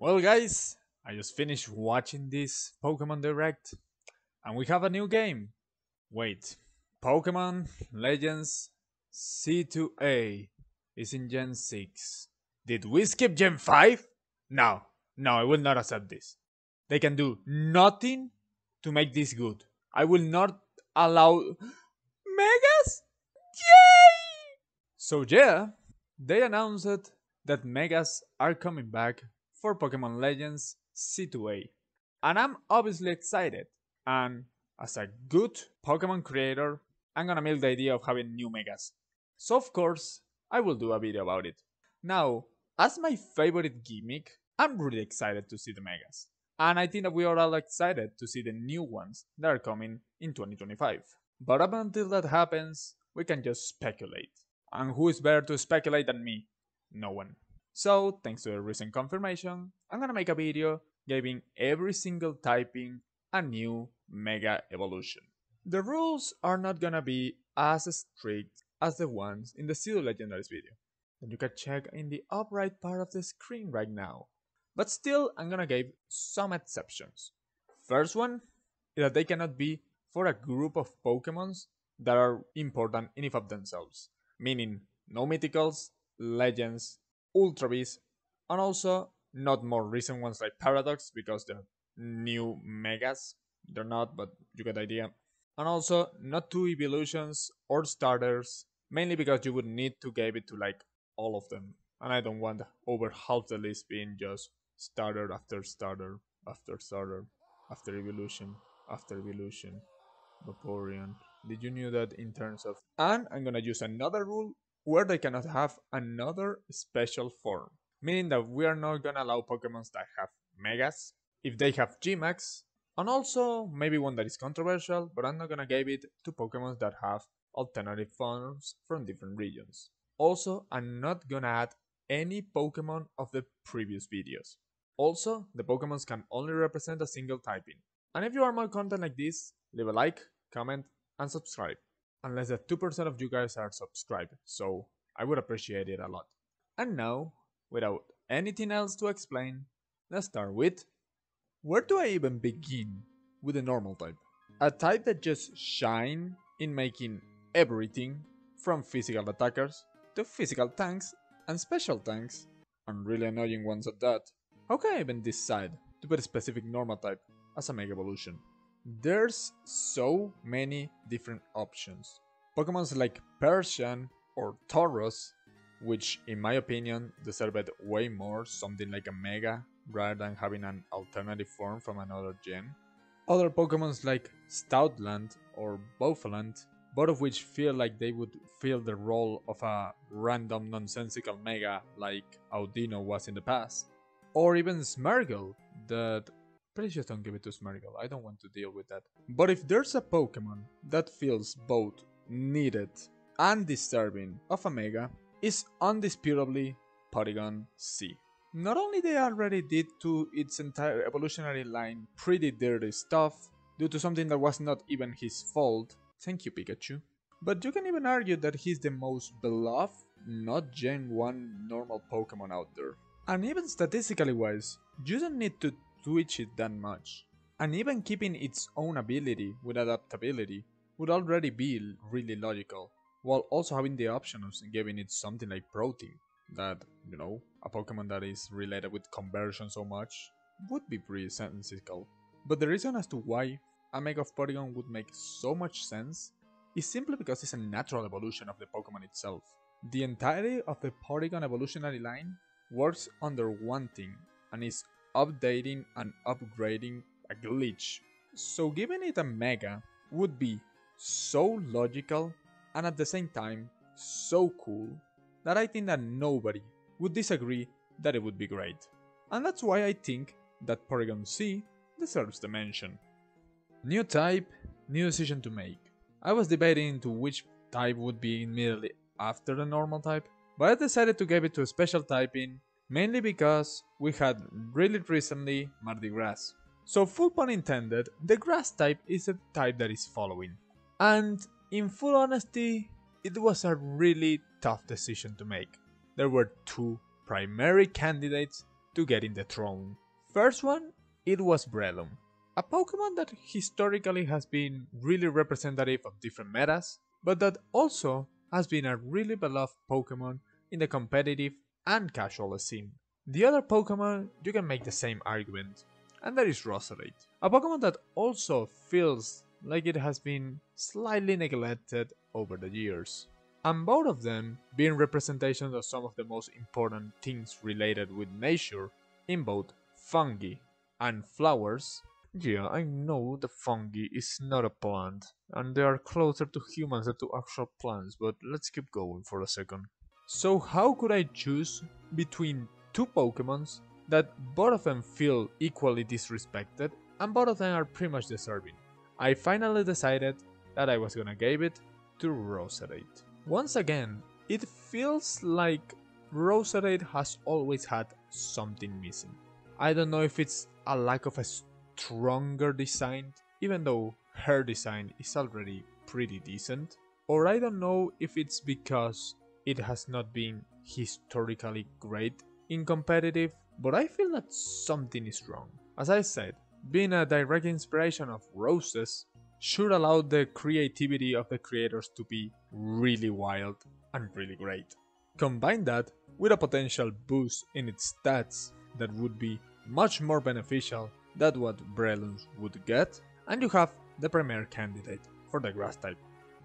Well, guys, I just finished watching this Pokemon Direct, and we have a new game. Wait, Pokemon Legends C2A is in Gen 6. Did we skip Gen 5? No, no, I will not accept this. They can do nothing to make this good. I will not allow Megas? Yay! So, yeah, they announced that Megas are coming back for Pokemon Legends C2A. And I'm obviously excited. And as a good Pokemon creator, I'm gonna milk the idea of having new Megas. So, of course, I will do a video about it. Now, as my favorite gimmick, I'm really excited to see the Megas. And I think that we are all excited to see the new ones that are coming in 2025. But up until that happens, we can just speculate. And who is better to speculate than me? No one. So, thanks to the recent confirmation, I'm gonna make a video giving every single typing a new Mega Evolution. The rules are not gonna be as strict as the ones in the Pseudo Legendaries video that you can check in the up right part of the screen right now. But still, I'm gonna give some exceptions. First one is that they cannot be for a group of Pokemons that are important in and of themselves, meaning no mythicals, legends, ultra beasts, and also not more recent ones like Paradox because they're new megas. They're not, but you get the idea. And also not two evolutions or starters, mainly because you would need to give it to like all of them. And I don't want over half the list being just starter after starter after starter after evolution after evolution. Vaporeon. Did you knew that in terms of... And I'm gonna use another rule where they cannot have another special form. Meaning that we are not gonna allow Pokemons that have Megas, if they have Gmax, and also maybe one that is controversial, but I'm not gonna give it to Pokemons that have alternative forms from different regions. Also, I'm not gonna add any Pokemon of the previous videos. Also, the Pokemons can only represent a single typing. And if you are more content like this, leave a like, comment, and subscribe. Unless that 2% of you guys are subscribed, so I would appreciate it a lot. And now, without anything else to explain, let's start with... Where do I even begin with the normal type? A type that just shine in making everything from physical attackers to physical tanks and special tanks, and really annoying ones at that. How can I even decide to put a specific normal type as a Mega Evolution? There's so many different options. Pokemons like Persian or Tauros, which in my opinion deserve it way more something like a Mega rather than having an alternative form from another gen. Other Pokemons like Stoutland or Bouffalant, both of which feel like they would fill the role of a random nonsensical Mega like Audino was in the past. Or even Smeargle, that... Please just don't give it to Smeargle, I don't want to deal with that. But if there's a Pokemon that feels both needed and deserving of a Mega, it's undisputably Porygon C. Not only they already did to its entire evolutionary line pretty dirty stuff, due to something that was not even his fault, thank you Pikachu, but you can even argue that he's the most beloved, not Gen 1 normal Pokemon out there. And even statistically wise, you don't need to twitch it that much. And even keeping its own ability with adaptability would already be really logical, while also having the option of giving it something like Protein, that, you know, a Pokemon that is related with conversion so much, would be pretty sensical. But the reason as to why a Mega of Porygon would make so much sense is simply because it's a natural evolution of the Pokemon itself. The entirety of the Porygon evolutionary line works under one thing, and is updating and upgrading a glitch. So giving it a Mega would be so logical and at the same time so cool that I think that nobody would disagree that it would be great. And that's why I think that Porygon C deserves the mention. New type, new decision to make. I was debating into which type would be immediately after the normal type, but I decided to give it to a special typing, mainly because we had really recently Mardi Gras. So full pun intended, the grass type is a type that is following. And in full honesty, it was a really tough decision to make. There were two primary candidates to getting the throne. First one, it was Breloom, a Pokemon that historically has been really representative of different metas, but that also has been a really beloved Pokemon in the competitive and casual scene. The other Pokemon, you can make the same argument, and that is Roserade, a Pokemon that also feels like it has been slightly neglected over the years. And both of them being representations of some of the most important things related with nature in both fungi and flowers. Yeah, I know the fungi is not a plant, and they are closer to humans than to actual plants, but let's keep going for a second. So how could I choose between two Pokemons that both of them feel equally disrespected and both of them are pretty much deserving? I finally decided that I was gonna give it to Roserade. Once again, it feels like Roserade has always had something missing. I don't know if it's a lack of a stronger design, even though her design is already pretty decent, or I don't know if it's because it has not been historically great in competitive, but I feel that something is wrong. As I said, being a direct inspiration of roses should allow the creativity of the creators to be really wild and really great. Combine that with a potential boost in its stats that would be much more beneficial than what Breloom would get, and you have the premier candidate for the grass type.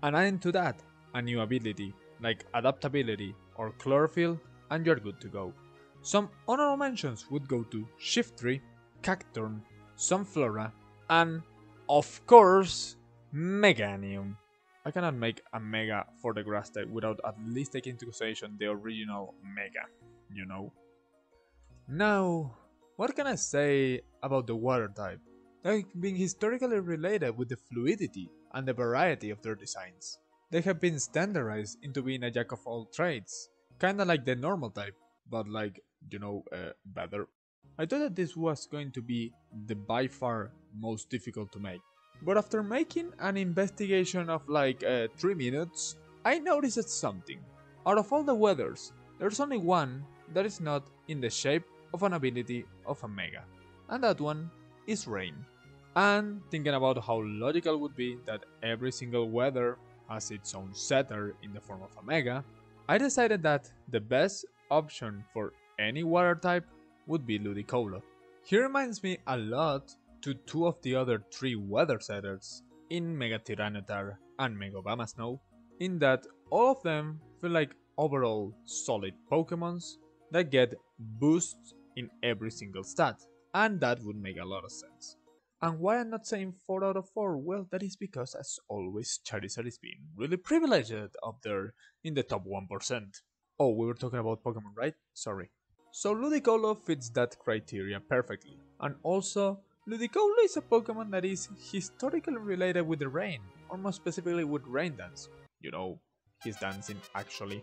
And adding to that a new ability like adaptability or chlorophyll, and you're good to go. Some honorable mentions would go to Shiftry, Cacturne, Sunflora, and of course, Meganium. I cannot make a Mega for the grass type without at least taking into consideration the original Mega, you know. Now, what can I say about the water type? They've been historically related with the fluidity and the variety of their designs. They have been standardized into being a jack of all trades, kinda like the normal type, but like, better. I thought that this was going to be the by far most difficult to make. But after making an investigation of like 3 minutes, I noticed something. Out of all the weathers, there's only one that is not in the shape of an ability of a Mega, and that one is Rain. And thinking about how logical would be that every single weather has its own setter in the form of a Mega, I decided that the best option for any water type would be Ludicolo. He reminds me a lot to two of the other 3 weather setters in Mega Tyranitar and Mega Obamasnow, in that all of them feel like overall solid Pokemons that get boosts in every single stat, and that would make a lot of sense. And why I'm not saying 4 out of 4? Well, that is because as always Charizard is being really privileged up there in the top 1%. Oh, we were talking about Pokemon, right? Sorry. So Ludicolo fits that criteria perfectly, and also Ludicolo is a Pokemon that is historically related with the rain, or more specifically with Rain Dance. You know, his dancing actually.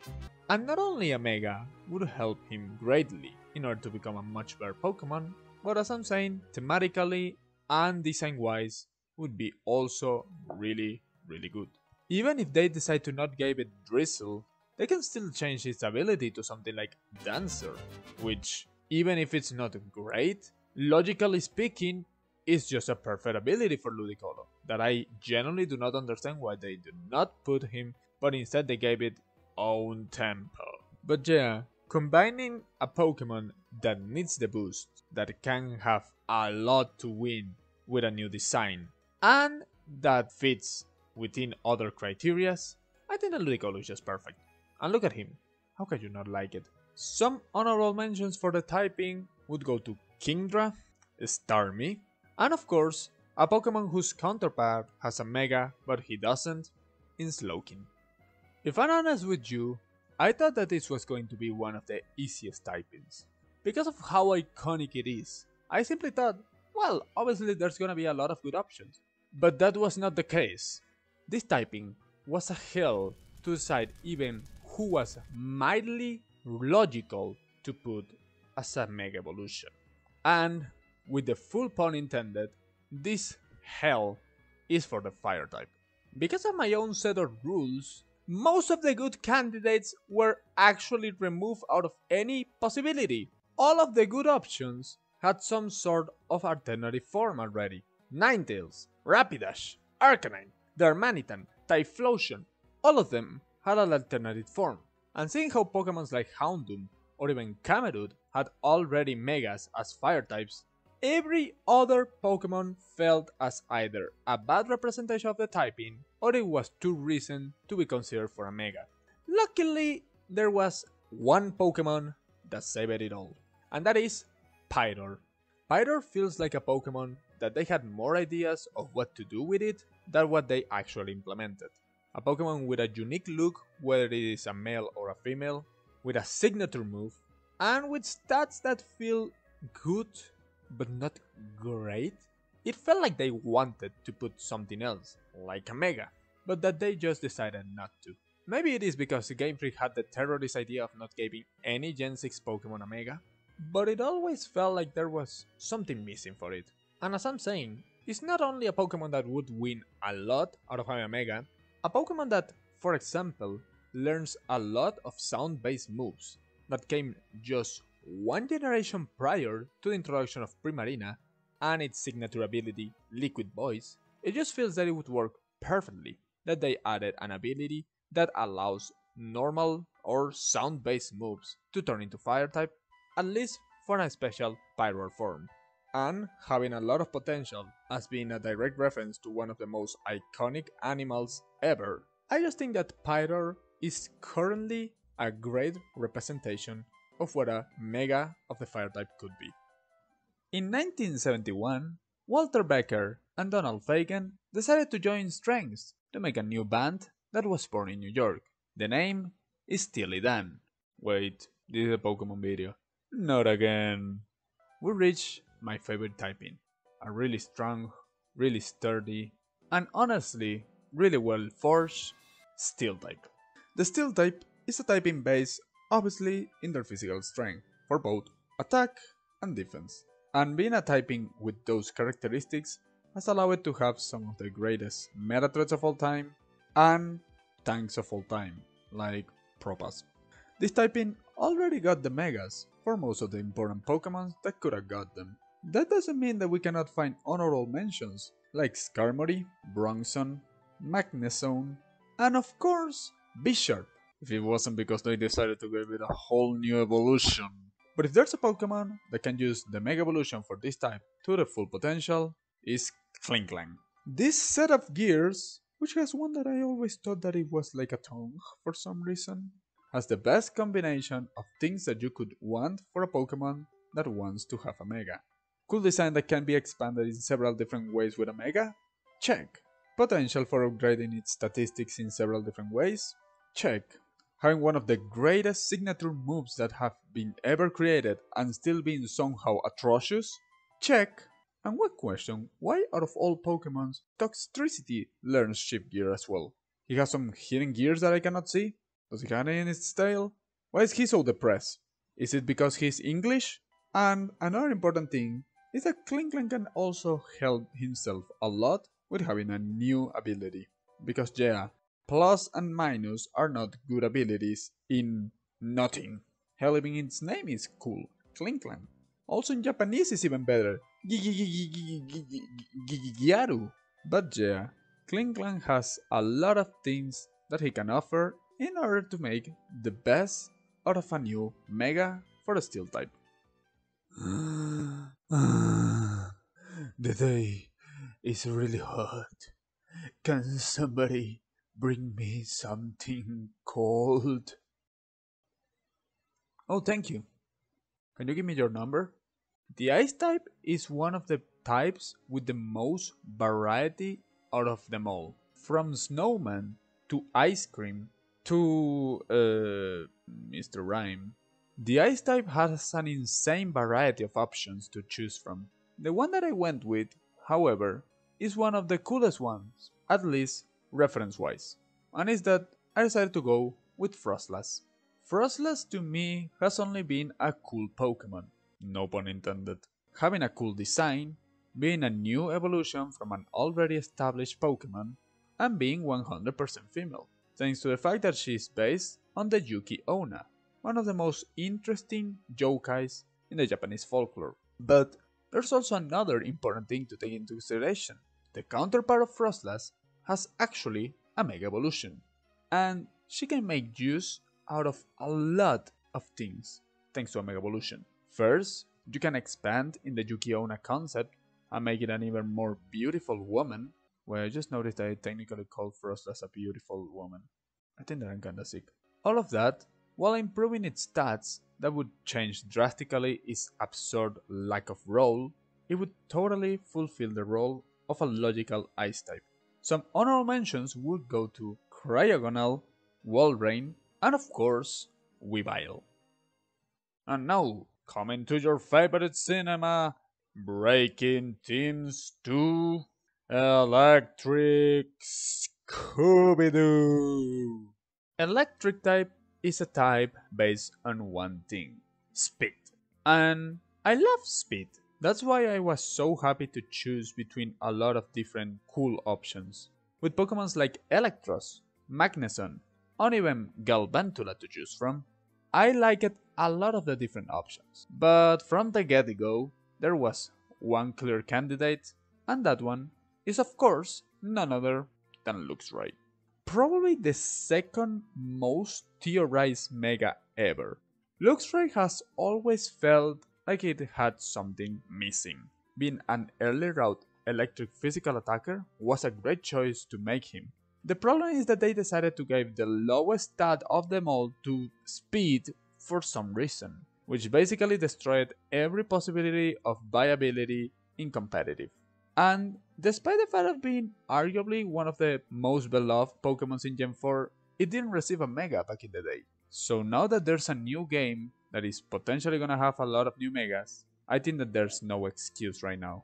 And not only a Mega would help him greatly in order to become a much better Pokemon, but as I'm saying, thematically and design wise would be also really good. Even if they decide to not give it Drizzle, they can still change its ability to something like Dancer, which, even if it's not great, logically speaking, is just a perfect ability for Ludicolo, that I genuinely do not understand why they do not put him, but instead they gave it own tempo. But yeah, combining a Pokemon that needs the boost, that can have a lot to win with a new design, and that fits within other criterias, I think that Ludicolo is just perfect. And look at him, how can you not like it? Some honorable mentions for the typing would go to Kingdra, Starmie, and of course, a Pokemon whose counterpart has a Mega but he doesn't, in Slowking. If I'm honest with you, I thought that this was going to be one of the easiest typings. Because of how iconic it is, I simply thought, well, obviously there's gonna be a lot of good options. But that was not the case. This typing was a hell to decide even who was mildly logical to put as a Mega Evolution. And, with the full pun intended, this hell is for the Fire type. Because of my own set of rules, most of the good candidates were actually removed out of any possibility. all of the good options had some sort of alternative form already. Ninetales, Rapidash, Arcanine, Darmanitan, Typhlosion, all of them had an alternative form. And seeing how Pokemons like Houndoom or even Camerupt had already Megas as fire types, every other Pokemon felt as either a bad representation of the typing or it was too recent to be considered for a Mega. Luckily, there was one Pokemon that saved it all, and that is Pyroar. Pyroar feels like a Pokemon that they had more ideas of what to do with it than what they actually implemented. A Pokemon with a unique look, whether it is a male or a female, with a signature move, and with stats that feel good but not great. It felt like they wanted to put something else, like a Mega, but that they just decided not to. Maybe it is because Game Freak had the terrorist idea of not giving any Gen 6 Pokemon a Mega, but it always felt like there was something missing for it. And as I'm saying, it's not only a Pokemon that would win a lot out of having a Mega, a Pokemon that, for example, learns a lot of sound-based moves that came just one generation prior to the introduction of Primarina and its signature ability, Liquid Voice. It just feels that it would work perfectly, that they added an ability that allows normal or sound-based moves to turn into fire type, at least for a special Pyroar form, and having a lot of potential as being a direct reference to one of the most iconic animals ever. I just think that Pyroar is currently a great representation of what a Mega of the fire type could be. In 1971, Walter Becker and Donald Fagen decided to join strengths to make a new band that was born in New York. The name is Steely Dan. Wait, this is a Pokemon video. Not again. We reach my favorite typing. A really strong, really sturdy, and honestly, really well forged Steel type. The Steel type is a typing based, obviously, in their physical strength for both attack and defense. And being a typing with those characteristics has allowed it to have some of the greatest meta threats of all time and tanks of all time, like Propass. This typing already got the Megas for most of the important Pokemon that could have got them. That doesn't mean that we cannot find honorable mentions like Skarmory, Bronzong, Magnezone, and of course, Bisharp, if it wasn't because they decided to give it a whole new evolution. But if there's a Pokemon that can use the Mega Evolution for this type to the full potential, is Klinklang. This set of gears, which has one that I always thought that it was like a tongue for some reason, has the best combination of things that you could want for a Pokemon that wants to have a Mega. Cool design that can be expanded in several different ways with a Mega? Check. Potential for upgrading its statistics in several different ways? Check. Having one of the greatest signature moves that have been ever created and still being somehow atrocious? Check. And one question, why out of all Pokemons, Toxtricity learns Shift Gear as well? He has some hidden gears that I cannot see? Does he have it in his tail? Why is he so depressed? Is it because he's English? And another important thing is that Klinklang can also help himself a lot with having a new ability. Because yeah, plus and minus are not good abilities in nothing. Hell, even its name is cool, Klinklang. Also in Japanese is even better, Gyaru. But yeah, Klinklang has a lot of things that he can offer in order to make the best out of a new Mega for the Steel type. The day is really hot. Can somebody bring me something cold? Oh, thank you. Can you give me your number? The Ice type is one of the types with the most variety out of them all. From Snowman to Ice Cream to Mr. Rhyme. The Ice type has an insane variety of options to choose from. The one that I went with, however, is one of the coolest ones, at least reference-wise, and is that I decided to go with Frostlass. Frostlass to me has only been a cool Pokemon, no pun intended. Having a cool design, being a new evolution from an already established Pokemon, and being 100% female, thanks to the fact that she is based on the Yuki Onna, one of the most interesting yokais in the Japanese folklore. But there's also another important thing to take into consideration. The counterpart of Frostlass has actually a Mega Evolution, and she can make use out of a lot of things thanks to a Mega Evolution. First, you can expand in the Yuki Onna concept and make it an even more beautiful woman. Well, I just noticed that I technically called Frostlass a beautiful woman. I think that I'm kinda sick. All of that, while improving its stats, that would change drastically its absurd lack of roll. It would totally fulfill the role of a logical ice type. Some honorable mentions would go to Cryogonal, Walrein, and of course, Weavile. And now, coming to your favorite cinema, Breaking Teams 2 Electric Scooby-Doo! Electric type is a type based on one thing, speed. And I love speed. That's why I was so happy to choose between a lot of different cool options. With Pokemons like Electros, Magneson, or even Galvantula to choose from, I liked a lot of the different options. But from the get-go, there was one clear candidate, and that one is of course none other than Luxray. Probably the second most theorized Mega ever. Luxray has always felt like it had something missing. Being an early route electric physical attacker was a great choice to make him. The problem is that they decided to give the lowest stat of them all to speed for some reason, which basically destroyed every possibility of viability in competitive. And despite the fact of being arguably one of the most beloved Pokemons in Gen 4, it didn't receive a Mega back in the day. So now that there's a new game that is potentially gonna have a lot of new Megas, I think that there's no excuse right now.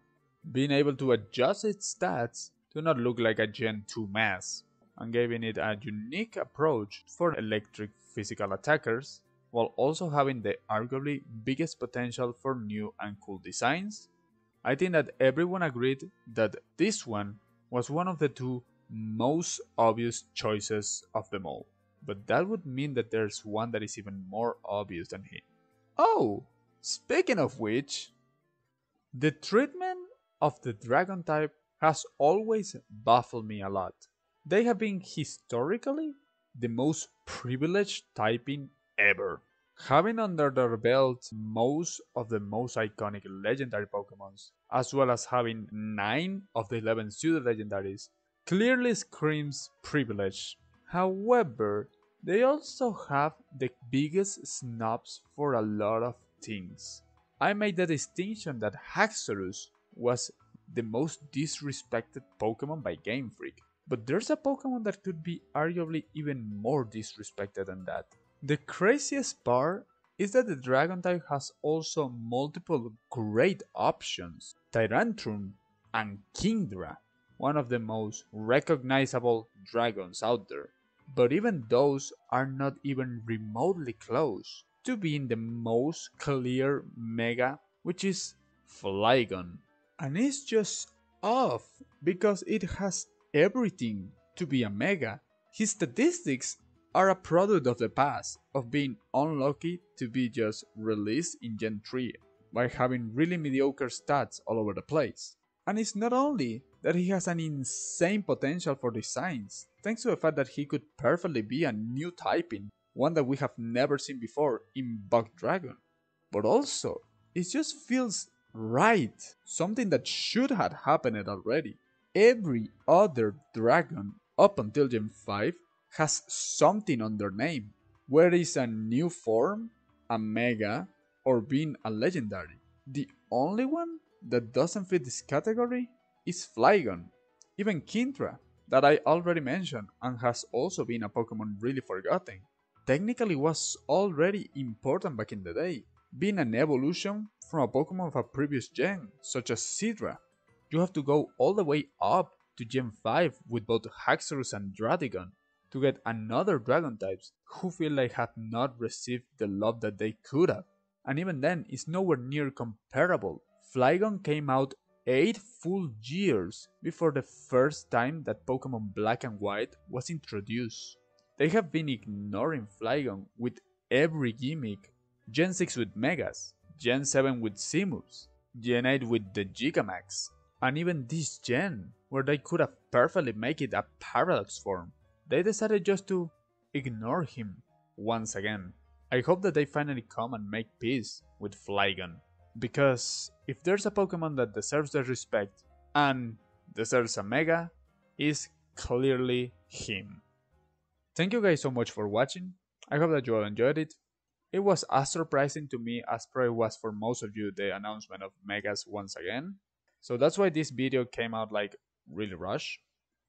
Being able to adjust its stats to not look like a Gen 2 mess, and giving it a unique approach for electric physical attackers, while also having the arguably biggest potential for new and cool designs, I think that everyone agreed that this one was one of the two most obvious choices of them all. But that would mean that there's one that is even more obvious than him. Oh, speaking of which, the treatment of the dragon type has always baffled me a lot. They have been historically the most privileged typing ever, having under their belt most of the most iconic legendary Pokemons, as well as having 9 of the 11 pseudo legendaries, clearly screams privilege. However, they also have the biggest snubs for a lot of things. I made the distinction that Haxorus was the most disrespected Pokemon by Game Freak, but there's a Pokemon that could be arguably even more disrespected than that. The craziest part is that the Dragon type has also multiple great options. Tyrantrum and Kingdra, one of the most recognizable dragons out there. But even those are not even remotely close to being the most clear Mega, which is Flygon. And it's just off because it has everything to be a Mega. His statistics are a product of the past, of being unlucky to be just released in Gen 3 by having really mediocre stats all over the place. And it's not only that he has an insane potential for designs, thanks to the fact that he could perfectly be a new typing, one that we have never seen before in Bug Dragon, but also it just feels right, something that should have happened already. Every other dragon up until Gen 5 has something on their name, whether it's a new form, a Mega, or being a legendary. The only one that doesn't fit this category is Flygon. Even Kingdra, that I already mentioned and has also been a Pokemon really forgotten, technically was already important back in the day, being an evolution from a Pokemon of a previous gen, such as Sidra. You have to go all the way up to Gen 5 with both Haxorus and Dratigon to get another Dragon types who feel like have not received the love that they could have. And even then, it's nowhere near comparable. Flygon came out 8 full years before the first time that Pokemon Black and White was introduced. They have been ignoring Flygon with every gimmick. Gen 6 with Megas, Gen 7 with C-moves, Gen 8 with the Gigamax, and even this gen, where they could have perfectly made it a Paradox form. They decided just to ignore him once again. I hope that they finally come and make peace with Flygon, because if there's a Pokemon that deserves the respect and deserves a Mega, is clearly him. Thank you guys so much for watching. I hope that you all enjoyed it. It was as surprising to me as probably was for most of you the announcement of Megas once again. So that's why this video came out like really rushed.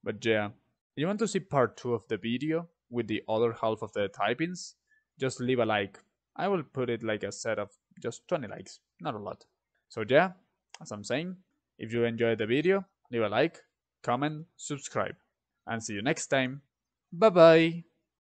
But yeah, if you want to see part 2 of the video with the other half of the typings, just leave a like. I will put it like a set of just 20 likes, not a lot. So yeah, as I'm saying, if you enjoyed the video, leave a like, comment, subscribe, and see you next time. Bye bye!